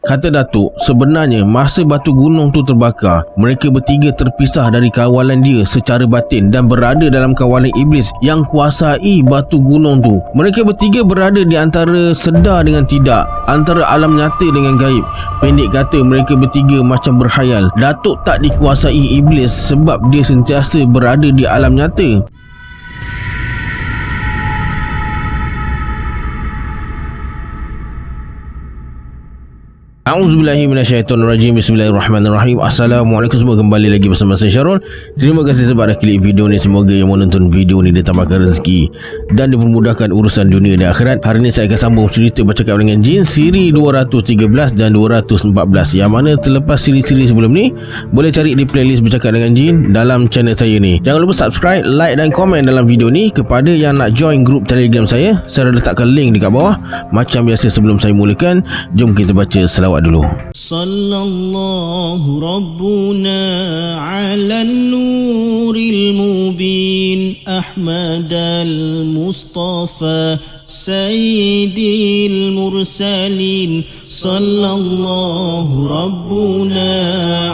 Kata Datuk, sebenarnya masa batu gunung tu terbakar, mereka bertiga terpisah dari kawalan dia secara batin dan berada dalam kawalan iblis yang kuasai batu gunung tu. Mereka bertiga berada di antara sedar dengan tidak, antara alam nyata dengan gaib. Pendek kata, mereka bertiga macam berkhayal. Datuk tak dikuasai iblis sebab dia sentiasa berada di alam nyata. A'udzubillahi minasyaitonirrajim. Bismillahirrahmanirrahim. Assalamualaikum semua, kembali lagi bersama saya Syarul. Terima kasih sebab dah klik video ni. Semoga yang menonton video ni ditambahkan rezeki dan dipermudahkan urusan dunia dan akhirat. Hari ni saya akan sambung cerita bercakap dengan jin siri 213 dan 214, yang mana terlepas siri-siri sebelum ni boleh cari di playlist bercakap dengan jin dalam channel saya ni. Jangan lupa subscribe, like dan komen dalam video ni. Kepada yang nak join grup Telegram saya dah letakkan link dekat bawah. Macam biasa, sebelum saya mulakan, jom kita baca selawat dulu. Sallallahu Rabbuna ala nuril mubin Ahmad al-Mustafa Sayyidil Mursalin. Sallallahu Rabbuna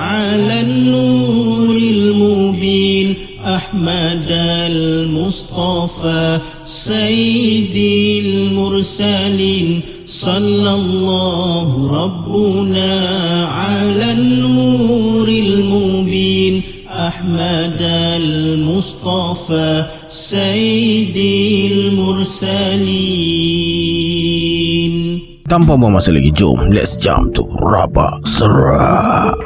ala nuril mubin Ahmad al-Mustafa Sayyidil Mursalin. Sallallahu Rabbuna ala nuril mubin Ahmad al-Mustafa Sayyidil Mursalin. Tanpa buang masa lagi, jom let's jump to Rabak Seram.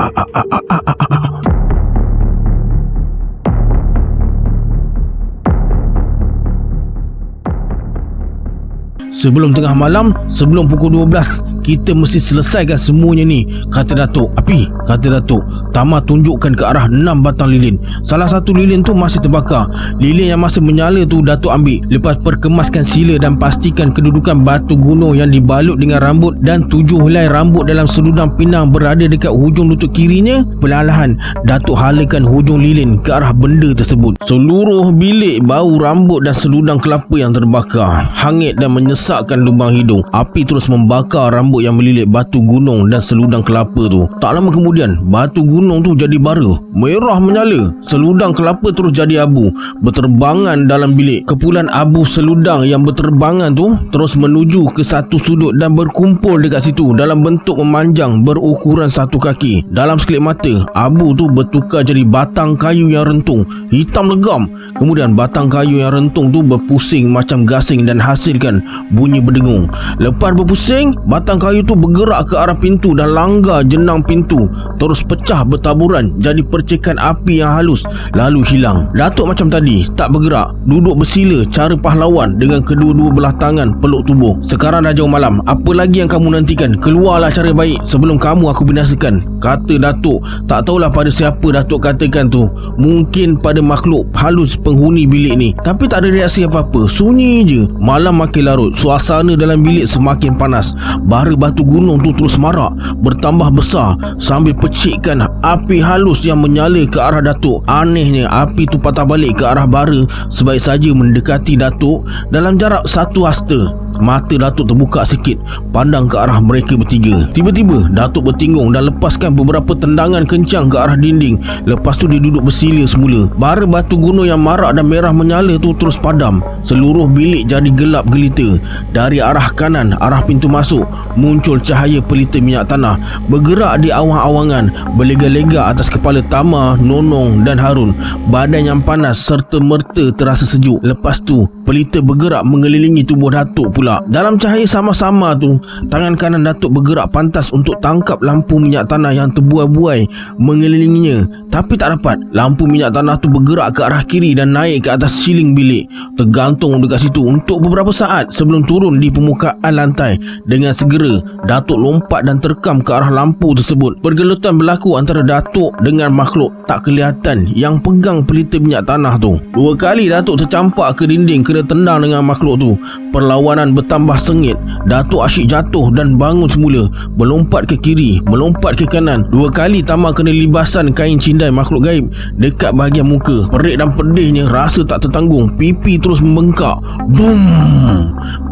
Sebelum tengah malam, sebelum pukul 12, kita mesti selesaikan semuanya ni, kata Datuk. Api, kata Datuk. Tama tunjukkan ke arah 6 batang lilin. Salah satu lilin tu masih terbakar. Lilin yang masih menyala tu Datuk ambil. Lepas perkemaskan sila dan pastikan kedudukan batu gunung yang dibalut dengan rambut dan 7 helai rambut dalam seludang pinang berada dekat hujung lutut kirinya. Perlahan Datuk halakan hujung lilin ke arah benda tersebut. Seluruh bilik bau rambut dan seludang kelapa yang terbakar. Hangit dan menyesakkan lubang hidung. Api terus membakar rambut yang melilit batu gunung dan seludang kelapa tu. Tak lama kemudian, batu gunung tu jadi bara, merah menyala. Seludang kelapa terus jadi abu, berterbangan dalam bilik. Kepulan abu seludang yang berterbangan tu terus menuju ke satu sudut dan berkumpul dekat situ dalam bentuk memanjang berukuran 1 kaki. Dalam sekelip mata, abu tu bertukar jadi batang kayu yang rentung, hitam legam. Kemudian batang kayu yang rentung tu berpusing macam gasing dan hasilkan bunyi berdengung. Lepas berpusing, batang kayu tu bergerak ke arah pintu dan langgar jenang pintu, terus pecah bertaburan jadi percikan api yang halus, lalu hilang. Datuk macam tadi, tak bergerak, duduk bersila cara pahlawan dengan kedua-dua belah tangan peluk tubuh. Sekarang dah jauh malam, apa lagi yang kamu nantikan? Keluarlah cara baik sebelum kamu aku binasakan, kata Datuk. Tak tahulah pada siapa Datuk katakan tu. Mungkin pada makhluk halus penghuni bilik ni. Tapi tak ada reaksi apa-apa, sunyi je. Malam makin larut, suasana dalam bilik semakin panas. Bara batu gunung tu terus marak, bertambah besar sambil pecikkan api halus yang menyala ke arah Datuk. Anehnya, api tu patah balik ke arah bara sebaik saja mendekati Datuk dalam jarak 1 hasta. Mata Datuk terbuka sikit, pandang ke arah mereka bertiga. Tiba-tiba Datuk bertinggung dan lepaskan beberapa tendangan kencang ke arah dinding. Lepas tu dia duduk bersila semula. Bara batu gunung yang marak dan merah menyala tu terus padam. Seluruh bilik jadi gelap gelita. Dari arah kanan, arah pintu masuk, muncul cahaya pelita minyak tanah bergerak di awang-awangan, berlega-lega atas kepala Tama, Nonong dan Harun. Badan yang panas serta merta terasa sejuk. Lepas tu pelita bergerak mengelilingi tubuh Datuk pula. Dalam cahaya sama-sama tu, tangan kanan Datuk bergerak pantas untuk tangkap lampu minyak tanah yang terbuai-buai mengelilinginya. Tapi tak dapat. Lampu minyak tanah tu bergerak ke arah kiri dan naik ke atas siling bilik, tergantung dekat situ untuk beberapa saat sebelum turun di permukaan lantai. Dengan segera Datuk lompat dan terkam ke arah lampu tersebut. Pergelutan berlaku antara Datuk dengan makhluk tak kelihatan yang pegang pelita minyak tanah tu. 2 kali Datuk tercampak ke dinding kena tendang dengan makhluk tu. Perlawanan bertambah sengit. Datuk asyik jatuh dan bangun semula, melompat ke kiri, melompat ke kanan. 2 kali Tama kena libasan kain cindan sebagai makhluk gaib dekat bahagian muka. Perik dan pedihnya rasa tak tertanggung. Pipi terus membengkak. Dum!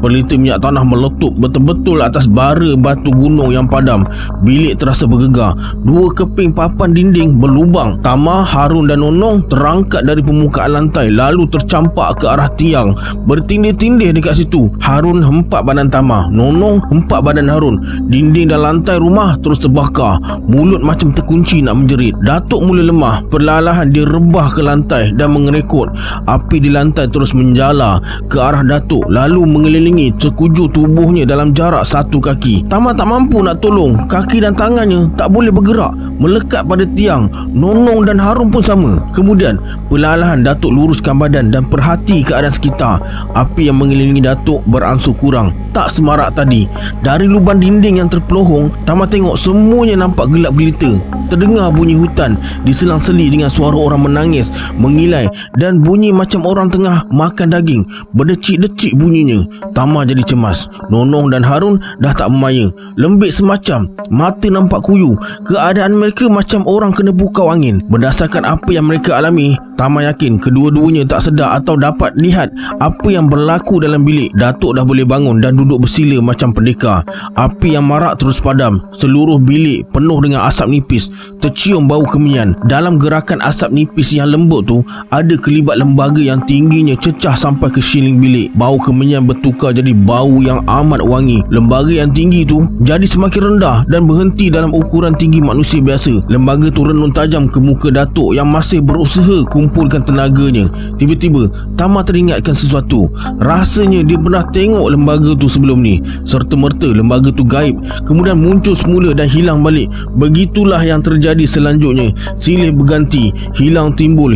Pelita minyak tanah meletup betul-betul atas bara batu gunung yang padam. Bilik terasa bergegar. Dua keping papan dinding berlubang. Tama, Harun dan Nonong terangkat dari permukaan lantai lalu tercampak ke arah tiang. Bertindih-tindih dekat situ. Harun hempak badan Tama, Nonong hempak badan Harun. Dinding dan lantai rumah terus terbakar. Mulut macam terkunci nak menjerit. Datuk mula lemah. Perlahan-lahan dia rebah ke lantai dan mengerekut. Api di lantai terus menjala ke arah Datuk lalu mengelilingi sekujur tubuhnya dalam jarak 1 kaki. Tama tak mampu nak tolong. Kaki dan tangannya tak boleh bergerak, melekat pada tiang. Nonong dan Harun pun sama. Kemudian perlahan-lahan Datuk luruskan badan dan perhati keadaan sekitar. Api yang mengelilingi Datuk beransur kurang. Tak semarak tadi. Dari lubang dinding yang terpelohong, Tama tengok semuanya nampak gelap gelita. Terdengar bunyi hutan diselang-seli dengan suara orang menangis, mengilai dan bunyi macam orang tengah makan daging. Berdecik-decik bunyinya. Tama jadi cemas. Nonong dan Harun dah tak bermaya. Lembik semacam, mata nampak kuyu. Keadaan mereka macam orang kena pukau angin. Berdasarkan apa yang mereka alami, Tama yakin kedua-duanya tak sedar atau dapat lihat apa yang berlaku dalam bilik. Datuk dah boleh bangun dan duduk bersila macam pendekar. Api yang marak terus padam. Seluruh bilik penuh dengan asap nipis. Tercium bau kemenyan. Dalam gerakan asap nipis yang lembut tu, ada kelibat lembaga yang tingginya cecah sampai ke siling bilik. Bau kemenyan bertukar jadi bau yang amat wangi. Lembaga yang tinggi tu jadi semakin rendah dan berhenti dalam ukuran tinggi manusia biasa. Lembaga tu renung tajam ke muka Datuk yang masih berusaha kumpulkan tenaganya. Tiba-tiba Tama teringatkan sesuatu. Rasanya dia pernah tengok lembaga tu sebelum ni. Serta-merta lembaga tu gaib, kemudian muncul semula dan hilang balik. Begitulah yang terjadi selanjutnya. Silih berganti, hilang timbul,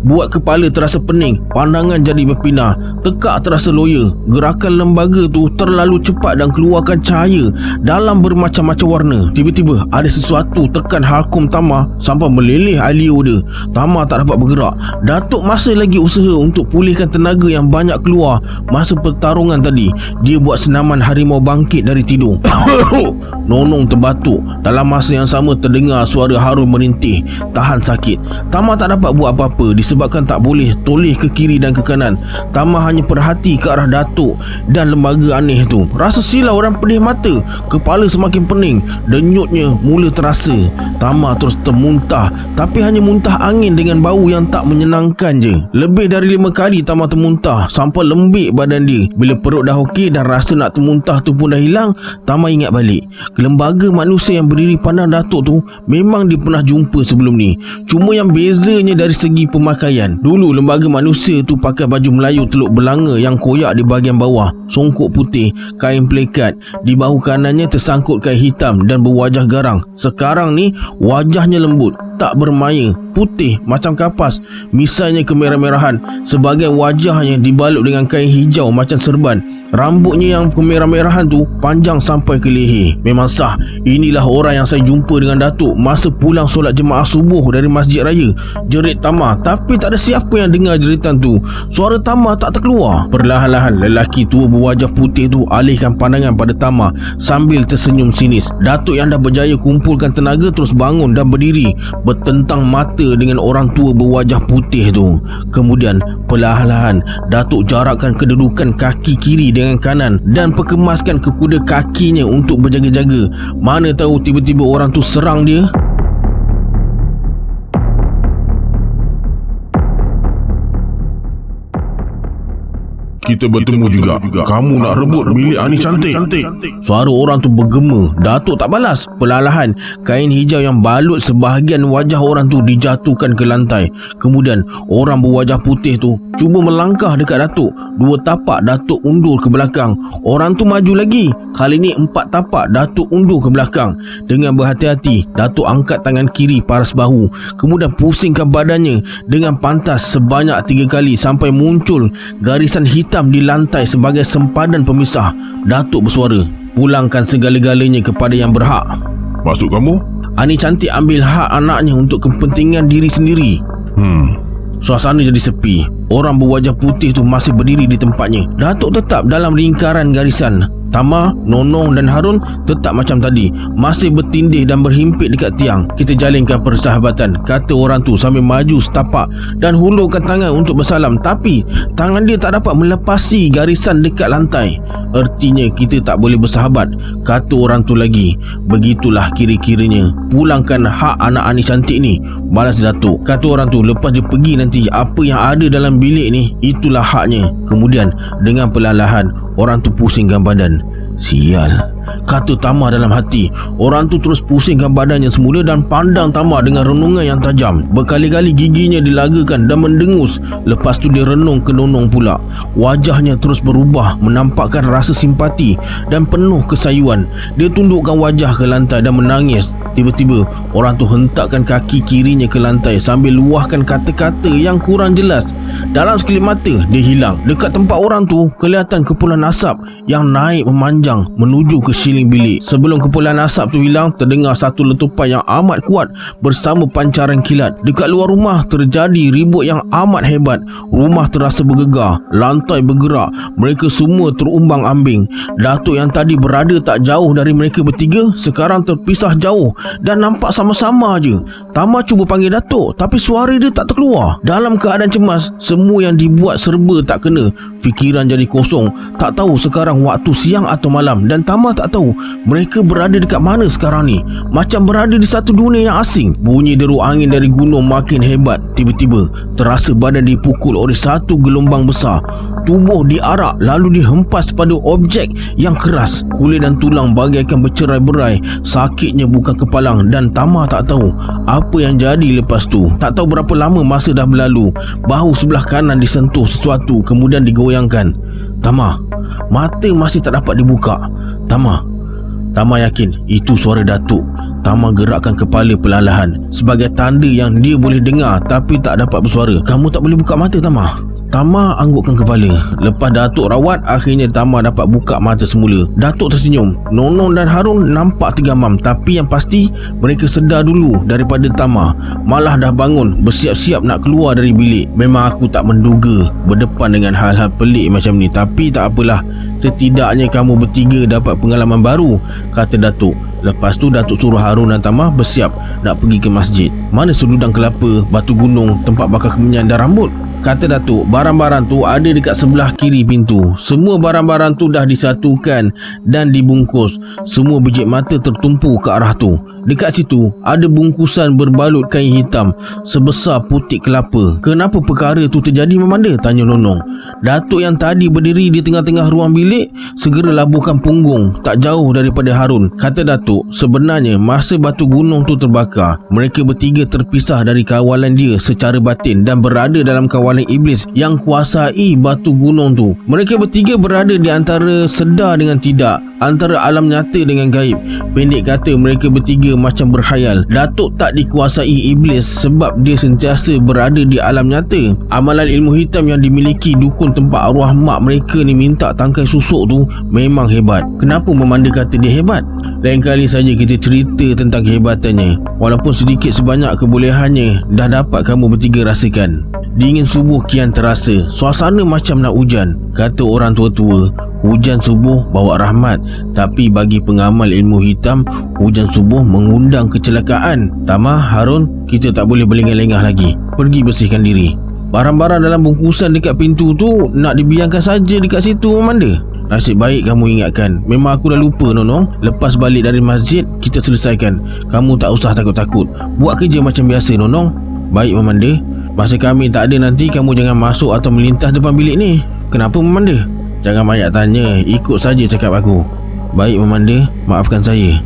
buat kepala terasa pening, pandangan jadi berpindah, tekak terasa loya. Gerakan lembaga tu terlalu cepat dan keluarkan cahaya dalam bermacam-macam warna. Tiba-tiba ada sesuatu tekan halkum Tama sampai meleleh alio dia. Tama tak dapat bergerak. Datuk masih lagi usaha untuk pulihkan tenaga yang banyak keluar masa pertarungan tadi. Dia buat senaman harimau bangkit dari tidur. Nonong terbatuk. Dalam masa yang sama terdengar suara Harun merintih, tahan sakit. Tama tak dapat buat apa-apa disebabkan tak boleh toleh ke kiri dan ke kanan. Tama hanya perhati ke arah Datuk dan lembaga aneh tu. Rasa silau dan pedih mata. Kepala semakin pening. Denyutnya mula terasa. Tama terus termuntah, tapi hanya muntah angin dengan bau yang tak menyenangkan je. Lebih dari 5 kali Tama termuntah sampai lembik badan dia. Bila perut dah okey dan rasa nak termuntah tu pun dah hilang, Tama ingat balik. Lembaga manusia yang berdiri pandang Datuk tu memang dia pernah jumpa sebelum ni. Cuma yang bezanya dari segi pemakaian. Dulu lembaga manusia tu pakai baju Melayu teluk belanga yang koyak di bahagian bawah, songkok putih, kain plekat. Di bahu kanannya tersangkut kain hitam dan berwajah garang. Sekarang ni wajahnya lembut, tak bermaya, putih macam kapas. Misainya kemerah-merahan. Sebahagian wajahnya dibalut dengan kain hijau macam serban. Rambutnya yang kemerah-merahan tu panjang sampai ke leher. Memang sah, inilah orang yang saya jumpa dengan Datuk masa pulang solat jemaah subuh dari masjid raya, jerit Tama. Tapi tak ada siapa yang dengar jeritan tu. Suara Tama tak terkeluar. Perlahan-lahan lelaki tua berwajah putih tu alihkan pandangan pada Tama sambil tersenyum sinis. Datuk yang dah berjaya kumpulkan tenaga terus bangun dan berdiri, bertentang mata dengan orang tua berwajah putih tu. Kemudian perlahan-lahan Datuk jarakkan kedudukan kaki kiri dengan kanan dan perkemaskan ke kuda kakinya untuk berjaga-jaga. Mana tahu tiba-tiba orang tu serang dia. Kita bertemu juga. Kamu nak rebut milik Ani cantik. Suara orang tu bergema. Datuk tak balas. Perlahan kain hijau yang balut sebahagian wajah orang tu dijatuhkan ke lantai. Kemudian orang berwajah putih tu cuba melangkah dekat Datuk. 2 tapak Datuk undur ke belakang. Orang tu maju lagi. Kali ni 4 tapak Datuk undur ke belakang. Dengan berhati-hati Datuk angkat tangan kiri paras bahu, kemudian pusingkan badannya dengan pantas sebanyak 3 kali sampai muncul garisan hitam di lantai sebagai sempadan pemisah. Datuk bersuara, "Pulangkan segala-galanya kepada yang berhak." Maksud kamu? Ani cantik ambil hak anaknya untuk kepentingan diri sendiri. Suasana jadi sepi. Orang berwajah putih tu masih berdiri di tempatnya. Datuk tetap dalam lingkaran garisan. Tama, Nonong dan Harun tetap macam tadi, masih bertindih dan berhimpit dekat tiang. Kita jalinkan persahabatan, kata orang tu sambil maju setapak dan hulurkan tangan untuk bersalam. Tapi tangan dia tak dapat melepasi garisan dekat lantai. Ertinya kita tak boleh bersahabat, kata orang tu lagi. Begitulah kira-kiranya. Pulangkan hak anak Ani cantik ni, balas Datuk. Kata orang tu, lepas dia pergi nanti, apa yang ada dalam bilik ni, itulah haknya. Kemudian dengan perlahan-lahan orang tu pusingkan badan. Sial, kata Tama dalam hati. Orang tu terus pusingkan badannya semula dan pandang Tama dengan renungan yang tajam. Berkali-kali giginya dilagakan dan mendengus. Lepas tu dia renung ke Nonong pula. Wajahnya terus berubah, menampakkan rasa simpati dan penuh kesayuan. Dia tundukkan wajah ke lantai dan menangis. Tiba-tiba orang tu hentakkan kaki kirinya ke lantai sambil luahkan kata-kata yang kurang jelas. Dalam sekelip mata dia hilang. Dekat tempat orang tu kelihatan kepulan asap yang naik memanjang menuju ke siling bilik. Sebelum kepulan asap tu hilang, terdengar satu letupan yang amat kuat bersama pancaran kilat. Dekat luar rumah terjadi ribut yang amat hebat. Rumah terasa bergegar, lantai bergerak. Mereka semua terumbang-ambing. Datuk yang tadi berada tak jauh dari mereka bertiga sekarang terpisah jauh dan nampak sama-sama je. Tama cuba panggil Datuk tapi suara dia tak terkeluar. Dalam keadaan cemas, semua yang dibuat serba tak kena. Fikiran jadi kosong, tak tahu sekarang waktu siang atau malam, dan Tama tak tahu mereka berada dekat mana sekarang ni. Macam berada di satu dunia yang asing. Bunyi deru angin dari gunung makin hebat. Tiba-tiba terasa badan dipukul oleh satu gelombang besar. Tubuh diarak lalu dihempas pada objek yang keras. Kulit dan tulang bagaikan bercerai-berai. Sakitnya bukan kepalang dan Tama tak tahu apa yang jadi lepas tu. Tak tahu berapa lama masa dah berlalu. Bahu sebelah kanan disentuh sesuatu kemudian digoyangkan. Tama, mata masih tak dapat dibuka. Tama yakin itu suara Datuk. Tama gerakkan kepala perlahan sebagai tanda yang dia boleh dengar tapi tak dapat bersuara. Kamu tak boleh buka mata, Tama? Tama anggukkan kepala. Lepas Datuk rawat, akhirnya Tama dapat buka mata semula. Datuk tersenyum. Nonong dan Harun nampak tergamam, tapi yang pasti mereka sedar dulu daripada Tama. Malah dah bangun, bersiap-siap nak keluar dari bilik. Memang aku tak menduga berdepan dengan hal-hal pelik macam ni, tapi tak apalah. Setidaknya kamu bertiga dapat pengalaman baru, kata Datuk. Lepas tu Datuk suruh Harun dan Tama bersiap nak pergi ke masjid. Mana seludang kelapa, batu gunung, tempat bakar kemenyan dan rambut? Kata Datuk, barang-barang tu ada dekat sebelah kiri pintu. Semua barang-barang tu dah disatukan dan dibungkus. Semua biji mata tertumpu ke arah tu. Dekat situ ada bungkusan berbalut kain hitam sebesar putik kelapa. Kenapa perkara tu terjadi, Memanda? Tanya Nonong. Datuk yang tadi berdiri di tengah-tengah ruang bilik segera labuhkan punggung tak jauh daripada Harun. Kata Datuk, sebenarnya masa batu gunung tu terbakar, mereka bertiga terpisah dari kawalan dia secara batin dan berada dalam kawalan iblis yang kuasai batu gunung tu. Mereka bertiga berada di antara sedar dengan tidak, antara alam nyata dengan gaib. Pendek kata, mereka bertiga macam berkhayal. Datuk tak dikuasai iblis sebab dia sentiasa berada di alam nyata. Amalan ilmu hitam yang dimiliki dukun tempat arwah mak mereka ni minta tangkai susuk tu memang hebat. Kenapa Memanda kata dia hebat? Lain kali saja kita cerita tentang kehebatannya. Walaupun sedikit sebanyak kebolehannya dah dapat kamu bertiga rasakan. Dingin subuh kian terasa. Suasana macam nak hujan. Kata orang tua-tua, hujan subuh bawa rahmat, tapi bagi pengamal ilmu hitam, hujan subuh mengundang kecelakaan. Tama, Harun, kita tak boleh berlengah-lengah lagi. Pergi bersihkan diri. Barang-barang dalam bungkusan dekat pintu tu nak dibiarkan saja dekat situ, Memanda? Nasib baik kamu ingatkan. Memang aku dah lupa, Nonong. Lepas balik dari masjid, kita selesaikan. Kamu tak usah takut-takut. Buat kerja macam biasa, Nonong. Baik, Memanda. Masa kami tak ada nanti, kamu jangan masuk atau melintas depan bilik ni. Kenapa, Memanda? Jangan banyak tanya, ikut saja cakap aku. Baik, Memanda, maafkan saya.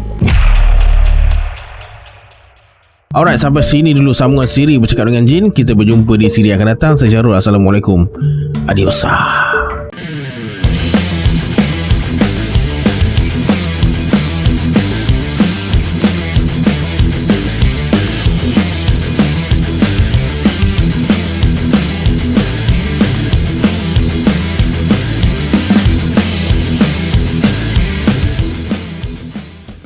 Alright, sampai sini dulu sambungan siri Bercakap dengan Jin. Kita berjumpa di siri akan datang. Saya Syarul. Assalamualaikum. Adios.